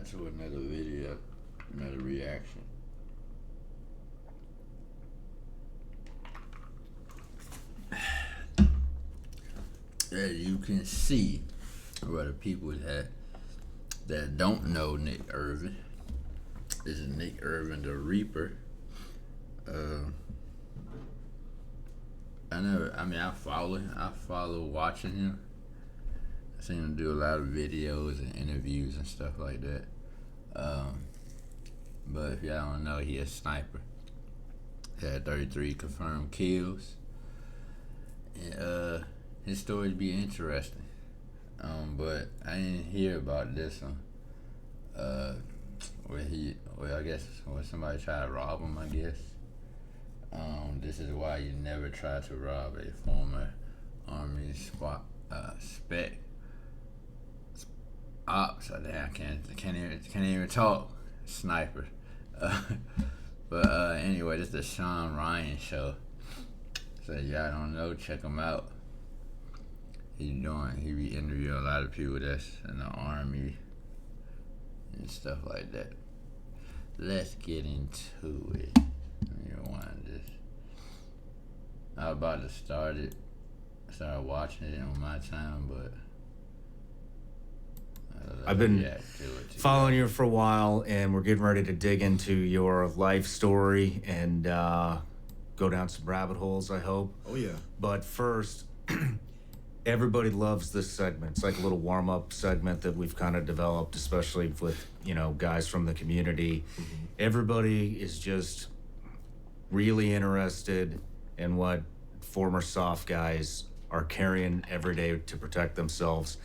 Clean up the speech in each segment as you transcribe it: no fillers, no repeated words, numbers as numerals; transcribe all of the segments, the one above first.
back to another video, another reaction. As you can see, what the people that don't know Nick Irvin, this is Nick Irvin the Reaper. I follow watching him. I seen him do a lot of videos and interviews and stuff like that. But if y'all don't know, he a sniper. He had 33 confirmed kills. And his story be interesting. But I didn't hear about this one. I guess when somebody tried to rob him, I guess. This is why you never try to rob a former Army Spec ops. I can't even talk. Sniper. But anyway, this is the Sean Ryan show. So y'all don't know, check him out. He be interviewing a lot of people that's in the Army and stuff like that. Let's get into it. I was about to start watching it on my time, but I've been following you for a while, and we're getting ready to dig into your life story and go down some rabbit holes, I hope. Oh, yeah. But first, everybody loves this segment. It's like a little warm-up segment that we've kind of developed, especially with, guys from the community. Mm-hmm. Everybody is just really interested in what former soft guys are carrying every day to protect themselves.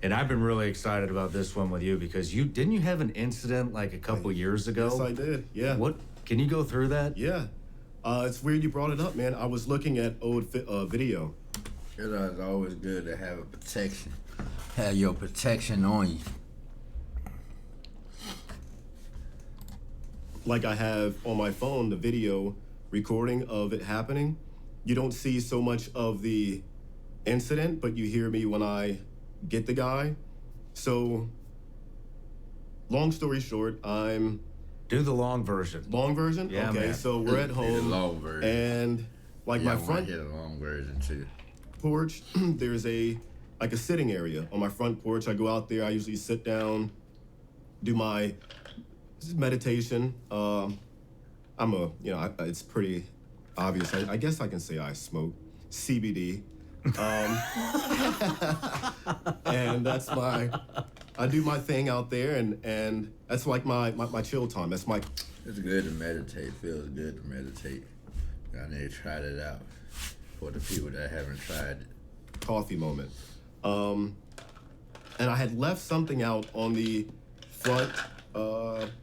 And I've been really excited about this one with you because didn't you have an incident like a couple years ago? Yes, I did. Yeah. What? Can you go through that? Yeah. It's weird you brought it up, man. I was looking at old video. It's always good to have a protection. Have your protection on you. Like I have on my phone the video recording of it happening. You don't see so much of the incident, but you hear me when I get the guy. So, long story short, Do the long version. Long version? Yeah, okay, man. so we're at home. The long version. And like my front the long version too. Porch, there's a sitting area on my front porch. I go out there, I usually sit down, do my meditation. It's pretty obvious. I guess I can say I smoke CBD. And that's I do my thing out there, and that's like my chill time. That's my... It's good to meditate. Feels good to meditate. I need to try it out for the people that haven't tried it. Coffee moment. And I had left something out on the front,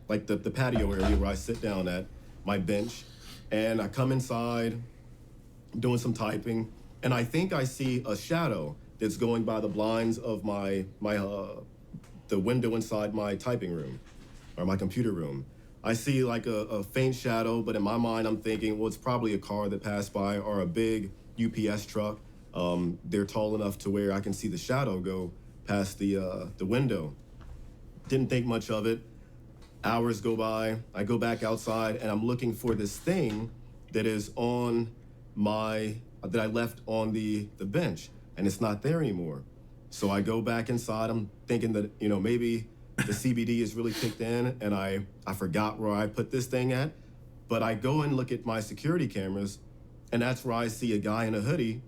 like the patio area where I sit down at my bench, and I come inside, doing some typing, and I think I see a shadow that's going by the blinds of the window inside my typing room, or my computer room. I see like a faint shadow, but in my mind I'm thinking, well, it's probably a car that passed by or a big UPS truck. They're tall enough to where I can see the shadow go past the window. Didn't think much of it. Hours go by, I go back outside, and I'm looking for this thing that is that I left on the bench, and it's not there anymore. So I go back inside, I'm thinking that, maybe the CBD is really kicked in, and I forgot where I put this thing at. But I go and look at my security cameras, and that's where I see a guy in a hoodie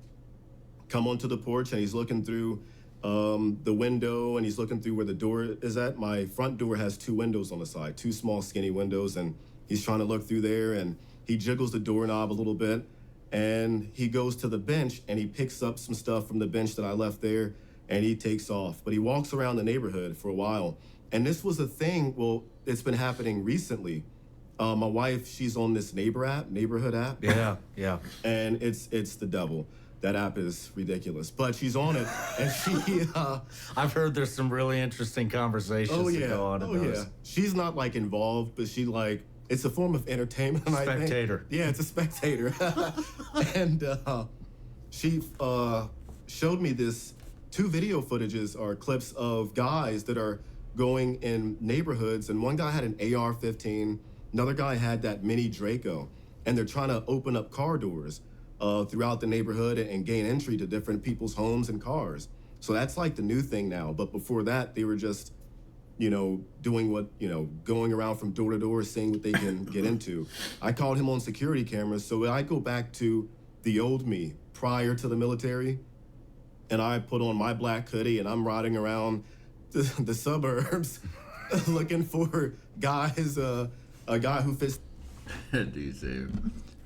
come onto the porch, and he's looking through the window, and he's looking through where the door is at. My front door has 2 windows on the side, 2 small skinny windows, and he's trying to look through there, and he jiggles the doorknob a little bit, and he goes to the bench, and he picks up some stuff from the bench that I left there, and he takes off. But he walks around the neighborhood for a while, and this was a thing, well, it's been happening recently. My wife, she's on this neighborhood app. Yeah. And it's the devil. That app is ridiculous, but she's on it, and she... I've heard there's some really interesting conversations that go on in those. Yeah. She's not, involved, but she, it's a form of entertainment, Spectator. I think. Yeah, it's a spectator. And she showed me 2 video footages or clips of guys that are going in neighborhoods, and one guy had an AR-15, another guy had that mini Draco, and they're trying to open up car doors throughout the neighborhood and gain entry to different people's homes and cars. So that's like the new thing now. But before that, they were just, doing what, going around from door to door, seeing what they can get into. I called him on security cameras. So I go back to the old me prior to the military, and I put on my black hoodie and I'm riding around the suburbs looking for guys, a guy who fits. Dude said,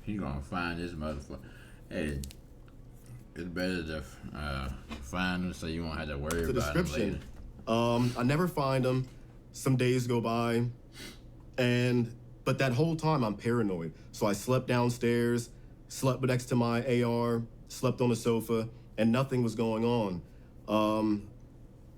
he gonna find this motherfucker. Hey, it's better to find them so you won't have to worry The about them description. later. I never find them. Some days go by, but that whole time I'm paranoid. So I slept downstairs, slept next to my AR, slept on the sofa, and nothing was going on.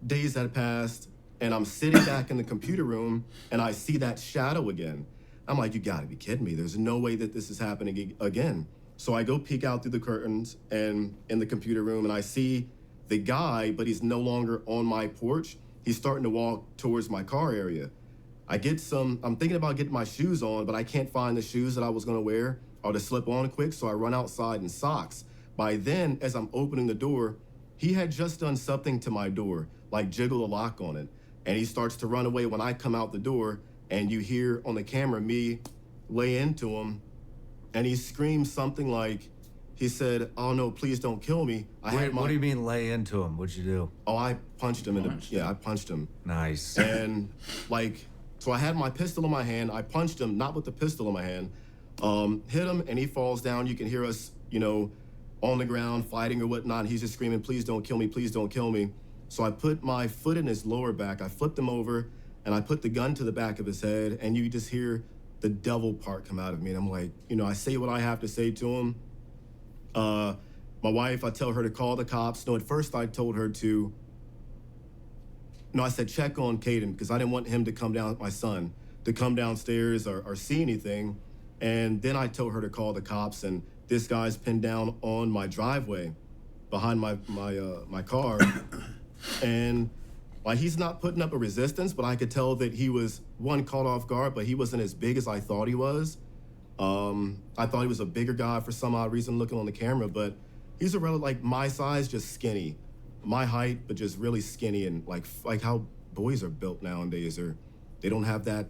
Days had passed, and I'm sitting back in the computer room, and I see that shadow again. I'm like, you gotta be kidding me. There's no way that this is happening again. So I go peek out through the curtains and in the computer room, and I see the guy, but he's no longer on my porch. He's starting to walk towards my car area. I'm thinking about getting my shoes on, but I can't find the shoes that I was gonna wear or to slip on quick, so I run outside in socks. By then, as I'm opening the door, he had just done something to my door, like jiggle a lock on it. And he starts to run away when I come out the door, and you hear on the camera me lay into him, and he screams something like, he said, "Oh no, please don't kill me." What do you mean lay into him? What'd you do? Oh, I punched him I punched him. Nice. And so I had my pistol in my hand. I punched him, not with the pistol in my hand. Hit him, and he falls down. You can hear us, on the ground fighting or whatnot. He's just screaming, "Please don't kill me, please don't kill me." So I put my foot in his lower back. I flipped him over, and I put the gun to the back of his head, and you just hear the devil part come out of me. And I'm like, I say what I have to say to him. My wife, I tell her to call the cops. No, at first I told her to, no, I said check on Caden, because I didn't want him to come down, my son, to come downstairs or see anything. And then I told her to call the cops, and this guy's pinned down on my driveway behind my car. And he's not putting up a resistance, but I could tell that he was, one, caught off guard, but he wasn't as big as I thought he was. I thought he was a bigger guy for some odd reason looking on the camera, but he's a like my size, just skinny. My height, but just really skinny, and like how boys are built nowadays, or they don't have that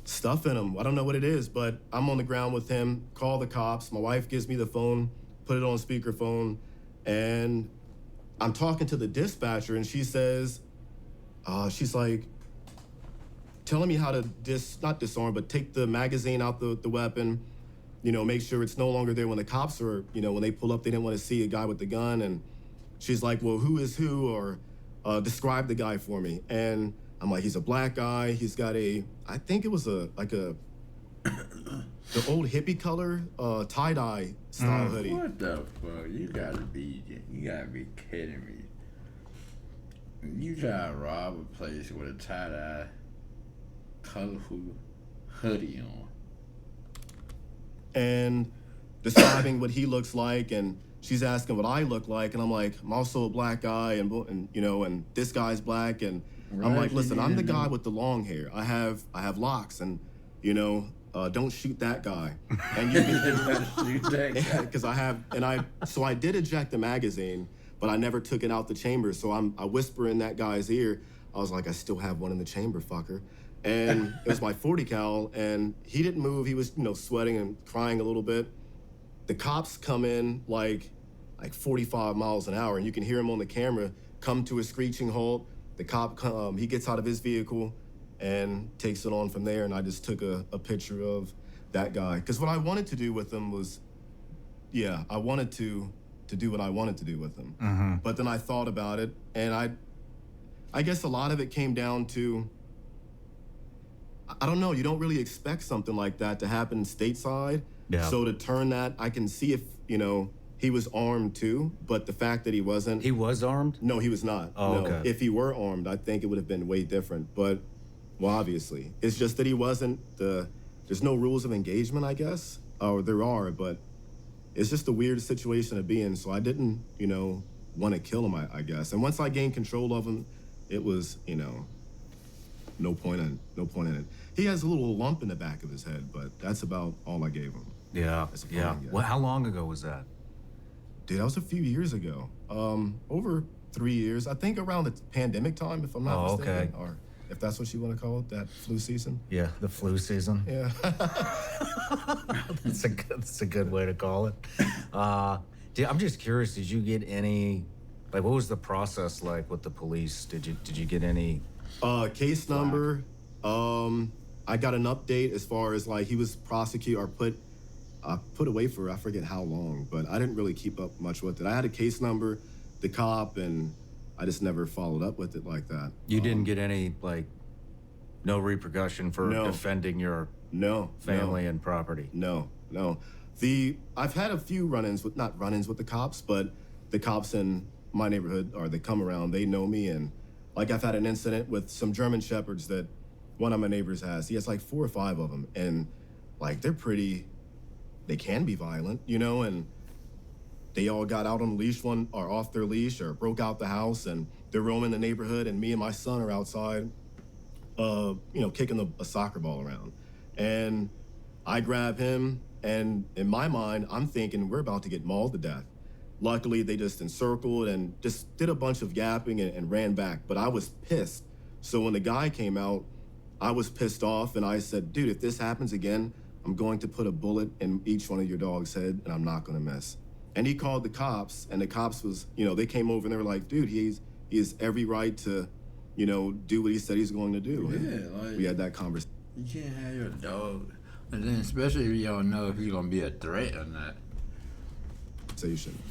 stuff in them. I don't know what it is, but I'm on the ground with him, call the cops. My wife gives me the phone, put it on speakerphone, and I'm talking to the dispatcher, and she says, she's like, telling me how to not disarm, but take the magazine out the weapon, make sure it's no longer there when the cops are, when they pull up, they didn't want to see a guy with the gun. And she's like, well, who is who? Or describe the guy for me. And I'm like, he's a black guy. He's got I think it was the old hippie color tie-dye style hoodie. What the fuck? You gotta be kidding me. You try to rob a place with a tie-dye colorful hoodie on. And describing what he looks like, and she's asking what I look like, and I'm like, I'm also a black guy, and this guy's black, and Right, I'm like, listen, I'm the yeah. guy with the long hair. I have locks, and don't shoot that guy. And you Shoot that guy. because I did eject the magazine, but I never took it out the chamber. So I whisper in that guy's ear. I was like, I still have one in the chamber, fucker. And it was my 40 cal, and he didn't move. He was, sweating and crying a little bit. The cops come in like 45 miles an hour, and you can hear him on the camera come to a screeching halt. The cop, he gets out of his vehicle and takes it on from there, and I just took a picture of that guy. Because what I wanted to do with him was, I wanted to do what I wanted to do with him. Mm-hmm. But then I thought about it, and I guess a lot of it came down to, I don't know, you don't really expect something like that to happen stateside. Yeah. So to turn that, I can see if, he was armed too, but the fact that he wasn't. He was armed? No, he was not. Oh, no. okay. If he were armed, I think it would have been way different. But, well, obviously. It's just that he wasn't there's no rules of engagement, I guess. Or there are, but it's just a weird situation to be in. So I didn't, want to kill him, I guess. And once I gained control of him, it was, no point in it. He has a little lump in the back of his head, but that's about all I gave him. Yeah, As a yeah. parting gift. Well, how long ago was that? Dude, that was a few years ago. Over 3 years. I think around the pandemic time, if I'm not mistaken. Okay. Or if that's what you want to call it, that flu season. Yeah, the flu season. Yeah. That's a good way to call it. I'm just curious. Did you get any? Like, what was the process like with the police? Did you get any? Case number. I got an update as far as like he was prosecuted or put away for I forget how long, but I didn't really keep up much with it. I had a case number, the cop, and I just never followed up with it like that. You didn't get any like, no repercussion for No. defending your No. family and property. No. I've had a few run-ins with not run-ins with the cops, but the cops in my neighborhood or they come around, they know me, and like I've had an incident with some German shepherds that one of my neighbors has. He has like 4 or 5 of them, and like they can be violent, and they all got out on the leash one or off their leash or broke out the house and they're roaming the neighborhood, and me and my son are outside, kicking a soccer ball around. And I grab him, and in my mind, I'm thinking we're about to get mauled to death. Luckily, they just encircled and just did a bunch of yapping and ran back, but I was pissed. So when the guy came out, I was pissed off, and I said, dude, if this happens again, I'm going to put a bullet in each one of your dog's head, and I'm not going to miss. And he called the cops, and the cops was, they came over and they were like, dude, he has every right to, do what he said he's going to do. Yeah, And like- we had that conversation. You can't have your dog, and then especially if you don't know if he's gonna be a threat or not.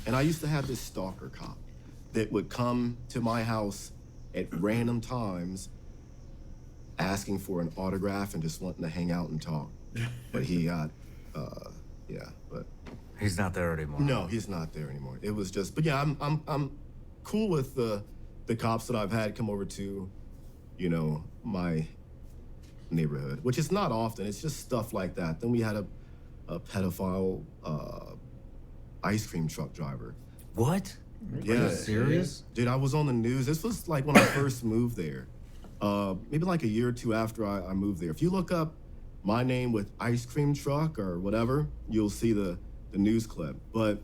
And I used to have this stalker cop that would come to my house at random times asking for an autograph and just wanting to hang out and talk. But he got, but He's not there anymore. no, he's not there anymore. It was just, but yeah, I'm cool with the cops that I've had come over to, my neighborhood, which is not often. It's just stuff like that. Then we had a pedophile ice cream truck driver. What? Yeah. Are you serious? Dude, I was on the news. This was like when I first moved there. Maybe like a year or two after I moved there. If you look up my name with ice cream truck or whatever, you'll see the news clip. But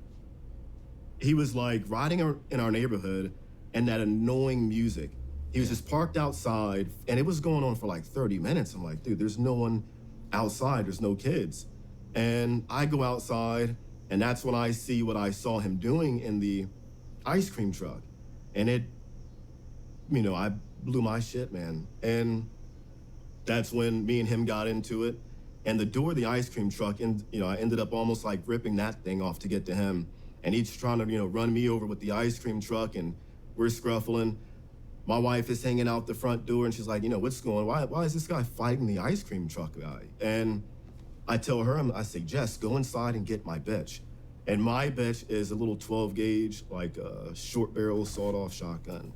he was like riding in our neighborhood and that annoying music. He was just parked outside and it was going on for like 30 minutes. I'm like, dude, there's no one outside. There's no kids. And I go outside and that's when I see what I saw him doing in the ice cream truck. And it, I blew my shit, man. And that's when me and him got into it. And the door of the ice cream truck, and I ended up almost like ripping that thing off to get to him. And he's trying to, run me over with the ice cream truck, and we're scruffling. My wife is hanging out the front door, and she's like, what's going on? Why is this guy fighting the ice cream truck guy? And I tell her, I say, Jess, go inside and get my bitch. And my bitch is a little 12 gauge, like a short barrel sawed-off shotgun.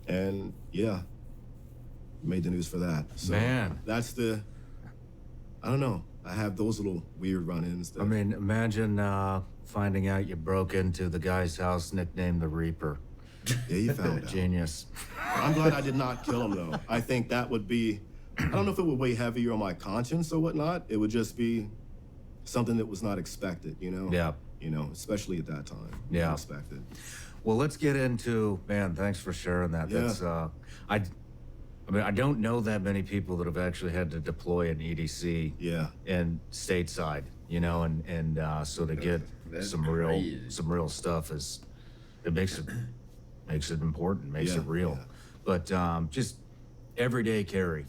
And yeah, made the news for that. So Man. that's I don't know. I have those little weird run-ins. I mean, imagine finding out you broke into the guy's house nicknamed the Reaper. Yeah, you found out. Genius. I'm glad I did not kill him, though. I think that would be, I don't know if it would weigh heavier on my conscience or whatnot. It would just be something that was not expected, Yeah. Especially at that time. Yeah. Unexpected. Well, let's get into, man, thanks for sharing that. Yeah. That's, I don't know that many people that have actually had to deploy an EDC Yeah. in stateside, and so to get That's some crazy. real stuff it makes it important, makes Yeah, it real. yeah. But just everyday carry.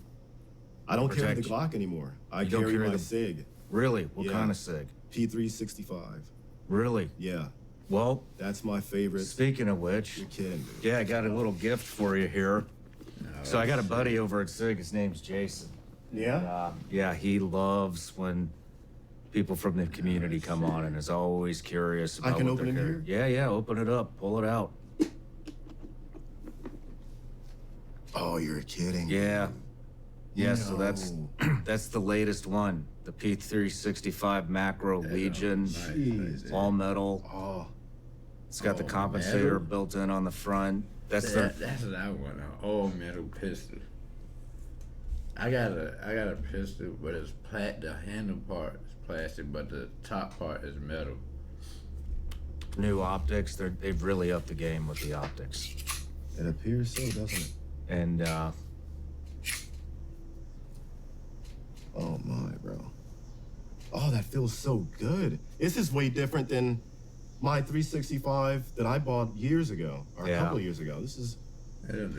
I don't carry the Protection. Glock anymore. I You don't carry carry my the- SIG, Really? What Yeah. kind of SIG? P365. Really? Yeah. Well, That's my favorite. speaking of which, You're kidding, dude. yeah, I got a little gift for you here. So I got a buddy over at SIG. His name's Jason. Yeah? Yeah, he loves when people from the community come on and is always curious about can what open they're it carrying. Yeah, open it up, pull it out. Oh, you're kidding. Yeah. Yeah, so that's No. that's the latest one. The P365 Macro Legion, all metal. Oh, It's got the Oh, compensator metal? built in on the front. That's That's that one, an all metal pistol. I got a pistol, but it's the handle part is plastic, but the top part is metal. New optics, they've really upped the game with the optics. It appears so, doesn't it? And Oh my, bro. Oh, that feels so good. This is way different than my 365 that I bought years ago, or a couple of years ago. This is,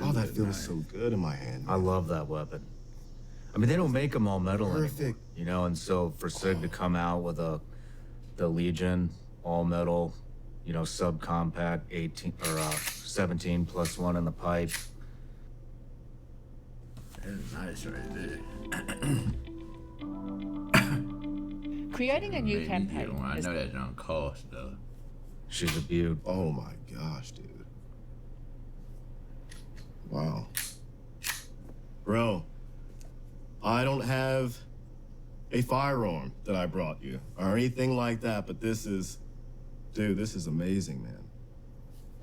oh, that feels nice. so good in my hand. I love that weapon. I mean, they don't make them all metal anymore, Perfect. you know. And so for Sig to come out with the Legion all metal, you know, subcompact 18 or 17 plus one in the pipe. That's nice right there. Creating a new Made me get one. campaign I is know that don't cost though. She's a beaut. Oh my gosh, dude. Wow. Bro, I don't have a firearm that I brought you or anything like that, but this is, dude, this is amazing, man.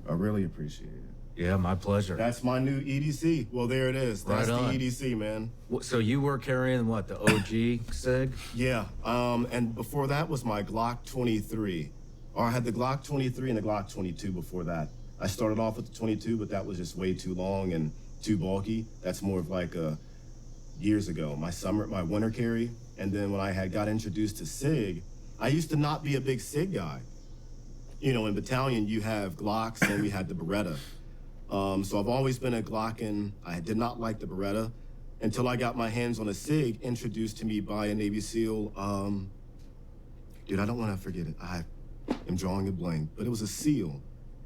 I really appreciate it. Yeah, my pleasure. That's my new EDC. Well, there it is. That's Right on. the EDC, man. So you were carrying what, the OG Sig? Yeah, and before that was my Glock 23. Or I had the Glock 23 and the Glock 22 before that. I started off with the 22, but that was just way too long and too bulky. That's more of like years ago, my winter carry. And then when I got introduced to SIG, I used to not be a big SIG guy. You know, in battalion, you have Glocks and we had the Beretta. So I've always been a Glockin. I did not like the Beretta until I got my hands on a SIG introduced to me by a Navy SEAL. Dude, I don't want to forget it. I am drawing a blank, but it was a SEAL,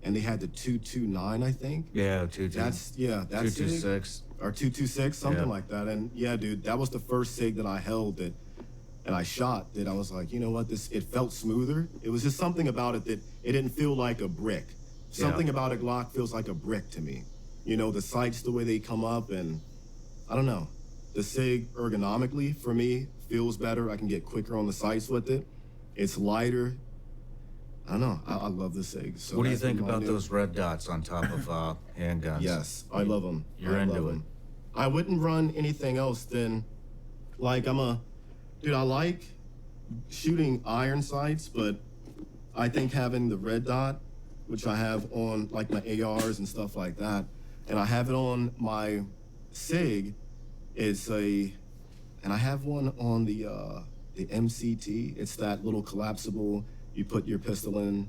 and they had the 229, I think. Yeah, 22. That's 226. or 226, something Yeah. like that. And yeah, dude, that was the first SIG that I held and I shot that I was like, you know what, it felt smoother. It was just something about it that it didn't feel like a brick. Something about a Glock feels like a brick to me. You know, the sights, the way they come up, and I don't know. The SIG ergonomically, for me, feels better. I can get quicker on the sights with it. It's lighter. I don't know. I love the SIG. So What do you that's think been my about new- those red dots on top of handguns? Yes, I love them. You're I into love it. 'em. I wouldn't run anything else than, like, dude, I like shooting iron sights, but I think having the red dot, which I have on like my ARs and stuff like that, and I have it on my SIG, and I have one on the MCT. It's that little collapsible, you put your pistol in.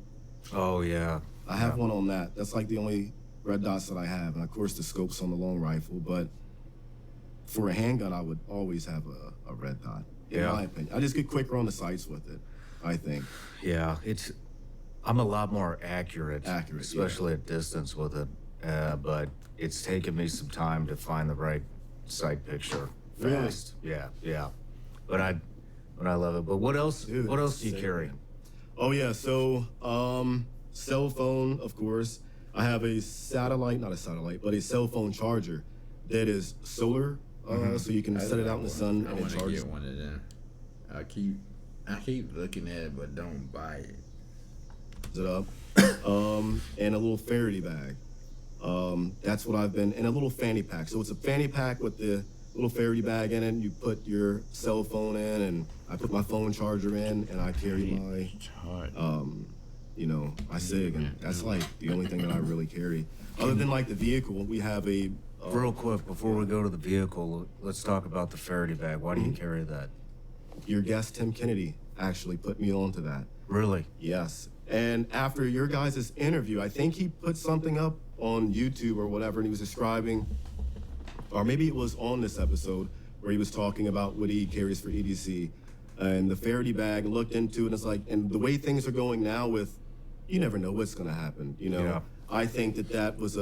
Oh, yeah. I have one on that. That's like the only red dots that I have. And of course the scope's on the long rifle, but for a handgun, I would always have a red dot, in Yeah. my opinion. I just get quicker on the sights with it, I think. Yeah, I'm a lot more accurate, Accurate, especially at distance with it. But it's taken me some time to find the right sight picture Really? fast. Yeah. But I love it. But what else? Dude, what else do you sick, carry? man. Oh yeah, so cell phone, of course. I have a not a satellite, but a cell phone charger that is solar, so you can set it out in the sun I and it want to charges. get one of them. I keep looking at it, but don't buy it. It up, and a little Faraday bag. That's what I've been, and a little fanny pack. So it's a fanny pack with the little Faraday bag in it. And you put your cell phone in, and I put my phone charger in, and I carry my, Hard. my SIG, and that's like the only thing that I really carry. Other than like the vehicle, we have a. Real quick, before we go to the vehicle, let's talk about the Faraday bag. Why do you carry that? Your guest Tim Kennedy actually put me onto that. Really? Yes. And after your guys' interview, I think he put something up on YouTube or whatever, and he was describing, or maybe it was on this episode, where he was talking about what he carries for EDC. And the Faraday bag, looked into it, and it's like, and the way things are going now with, you never know what's going to happen, you know? Yeah. I think that was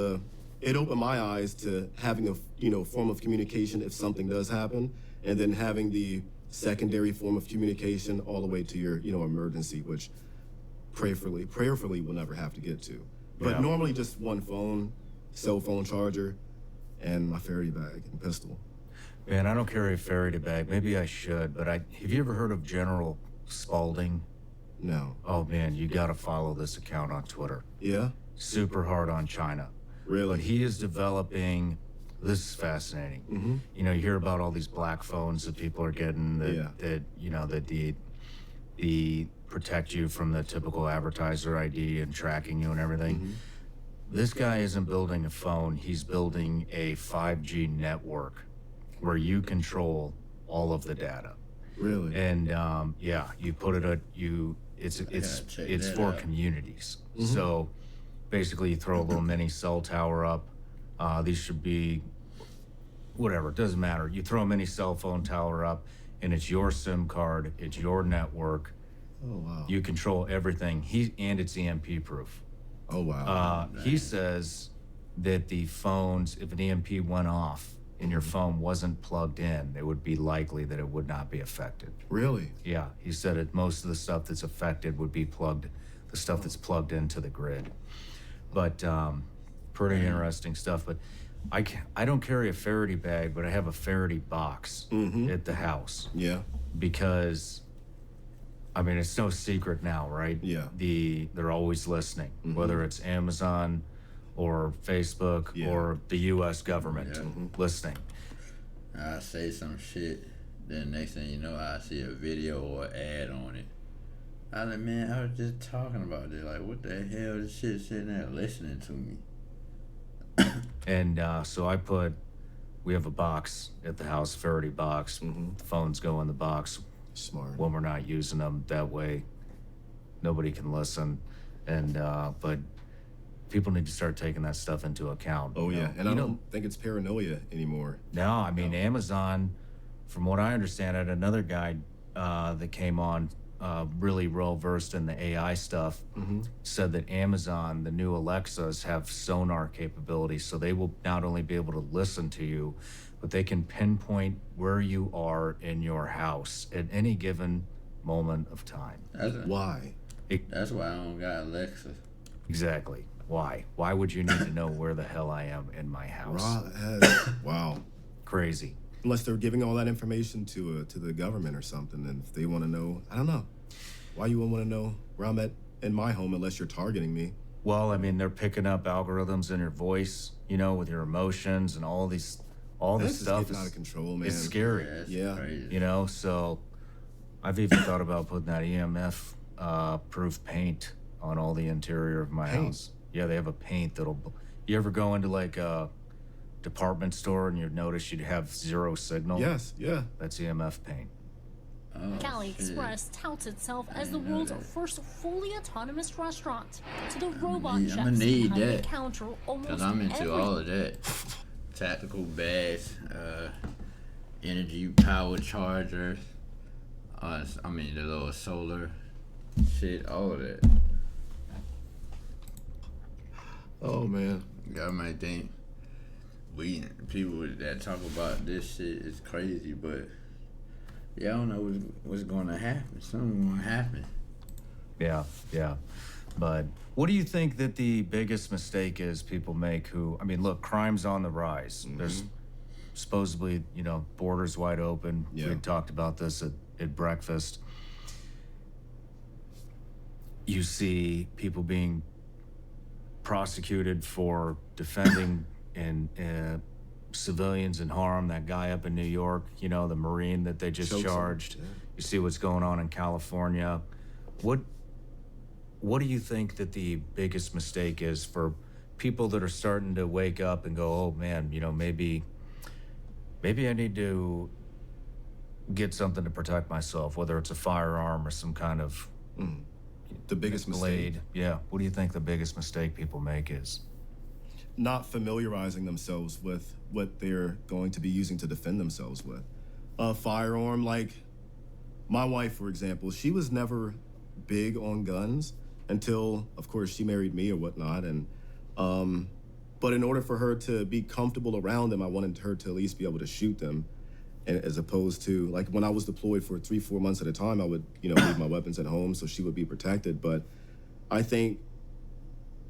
it opened my eyes to having a, form of communication if something does happen, and then having the secondary form of communication all the way to your, emergency, which prayerfully will never have to get to. But Yeah. normally just one phone, cell phone charger, and my Faraday bag and pistol. Man, I don't carry a Faraday bag. Maybe I should, but have you ever heard of General Spalding? No. Oh man, you gotta follow this account on Twitter. Yeah? Super hard on China. Really? But he is developing This is fascinating. You know, you hear about all these black phones that people are getting that you know, that the protect you from the typical advertiser ID and tracking you and everything. This guy isn't building a phone, he's building a 5G network where you control all of the data. Really? And yeah, you put it at it's check that for out. communities. So basically, you throw a little mini cell tower up. These should be whatever. It doesn't matter. You throw a mini cell phone tower up, and it's your SIM card. It's your network. Oh wow. You control everything. And it's EMP proof. Oh wow. He says that the phones, if an EMP went off and your phone wasn't plugged in, it would be likely that it would not be affected. Really? Yeah, he said it. Most of the stuff that's affected would be the stuff that's plugged into the grid. But pretty interesting stuff. But I don't carry a Faraday bag, but I have a Faraday box at the house Yeah. because, I mean, it's no secret now, right? Yeah. They're always listening, whether it's Amazon or Facebook or the U.S. government listening. I say some shit, then next thing you know, I see a video or ad on it. I like, man, I was just talking about this. Like, what the hell? This shit sitting there listening to me. And so we have a box at the house, Faraday box. The phones go in the box Smart. when we're not using them. That way, nobody can listen. And but people need to start taking that stuff into account. Oh you yeah. know? And I don't think it's paranoia anymore. No, I mean, Amazon, from what I understand, I had another guy that came on really well versed in the AI stuff, said that Amazon, the new Alexas, have sonar capabilities. So they will not only be able to listen to you, but they can pinpoint where you are in your house at any given moment of time. Why? That's why I don't got Alexa. Exactly. Why? Why would you need to know where the hell I am in my house? Wow. Crazy. Unless they're giving all that information to the government or something, and if they want to know, I don't know. Why you wouldn't want to know where I'm at in my home unless you're targeting me? Well, I mean, they're picking up algorithms in your voice, you know, with your emotions and all this That's stuff. just getting out of control, man. It's scary, That's Yeah. crazy. you know. So, I've even thought about putting that EMF proof paint on all the interior of my house. Yeah, they have a paint that'll. You ever go into like a department store and you notice you'd have zero signal? Yes, yeah. That's EMF paint. Oh, Cali shit. Express touts itself as the world's first fully autonomous restaurant. To the robot I'ma chefs need behind the that, counter, almost Cause I'm into every all of that. Tactical bags, energy power chargers. I mean the little solar shit, all of that. Oh man. God might think people that talk about this shit is crazy, but yeah, I don't know what's going to happen. Something's going to happen. Yeah, yeah. But what do you think that the biggest mistake is people make I mean, look, crime's on the rise. There's supposedly, you know, borders wide open. Yeah. We had talked about this at breakfast. You see people being prosecuted for defending and civilians in harm. That guy up in New York, you know, the Marine that they just Chokes him, charged. yeah. You see what's going on in California. What do you think that the biggest mistake is for people that are starting to wake up and go, oh man, you know, maybe I need to get something to protect myself, whether it's a firearm or some kind of The biggest blade. mistake. Yeah. What do you think the biggest mistake people make is? Not familiarizing themselves with what they're going to be using to defend themselves with. A firearm, like my wife, for example, she was never big on guns until, of course, she married me or whatnot. And but in order for her to be comfortable around them, I wanted her to at least be able to shoot them. And as opposed to, like, when I was deployed for 3-4 months at a time, I would, you know, leave my weapons at home so she would be protected. But I think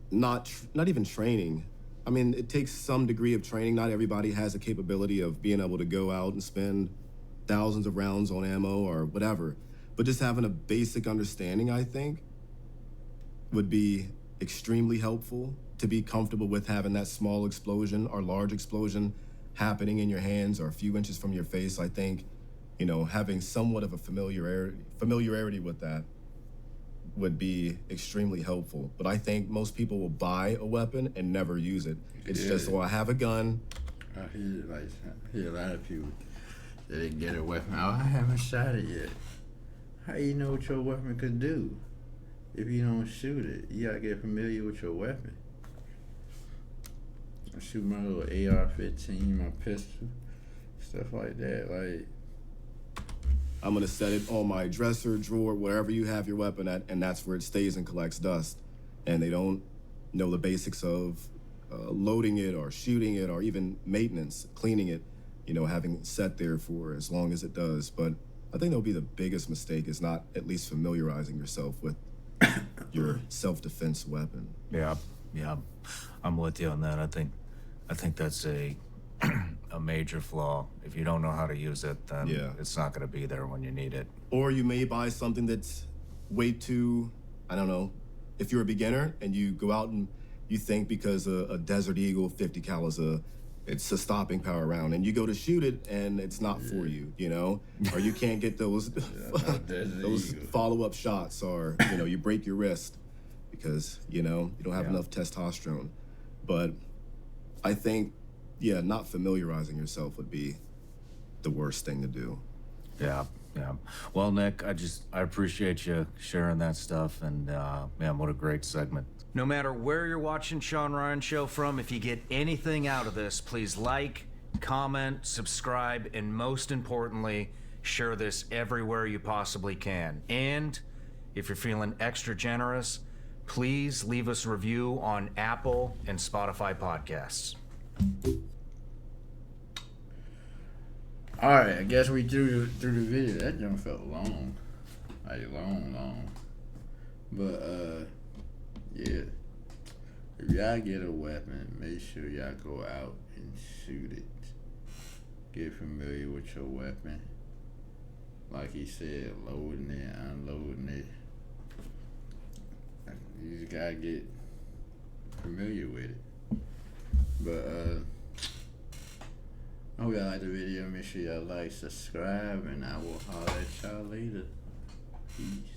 not even training. I mean, it takes some degree of training. Not everybody has the capability of being able to go out and spend thousands of rounds on ammo or whatever. But just having a basic understanding, I think, would be extremely helpful to be comfortable with having that small explosion or large explosion happening in your hands or a few inches from your face, I think, having somewhat of a familiarity with that would be extremely helpful. But I think most people will buy a weapon and never use it. It's just, well, I have a gun. I hear a lot of people that they get a weapon. Oh, I haven't shot it yet. How you know what your weapon could do if you don't shoot it? You gotta get familiar with your weapon. I shoot my little AR-15, my pistol, stuff like that. Like, I'm gonna set it on my dresser, drawer, wherever you have your weapon at, and that's where it stays and collects dust. And they don't know the basics of loading it or shooting it or even maintenance, cleaning it, having it set there for as long as it does. But I think that'll be the biggest mistake, is not at least familiarizing yourself with your self-defense weapon. Yeah, I'm with you on that. I think that's a major flaw. If you don't know how to use it, then it's not going to be there when you need it. Or you may buy something that's way too, I don't know, if you're a beginner and you go out and you think because a Desert Eagle 50 cal it's a stopping power round, and you go to shoot it and it's not for you, or you can't get those those follow-up shots, or you break your wrist because you don't have enough testosterone. But I think not familiarizing yourself would be the worst thing to do. Yeah. Well, Nick, I appreciate you sharing that stuff, and man, what a great segment. No matter where you're watching Sean Ryan Show from, if you get anything out of this, please like, comment, subscribe, and most importantly, share this everywhere you possibly can. And if you're feeling extra generous, please leave us a review on Apple and Spotify podcasts. all right, I guess we through the video. That jump felt long, like long. But yeah. If y'all get a weapon, make sure y'all go out and shoot it. Get familiar with your weapon. Like he said, loading it, unloading it. You just gotta get familiar with it. But I hope y'all like the video. Make sure y'all like, subscribe, and I will holler at y'all later. Peace.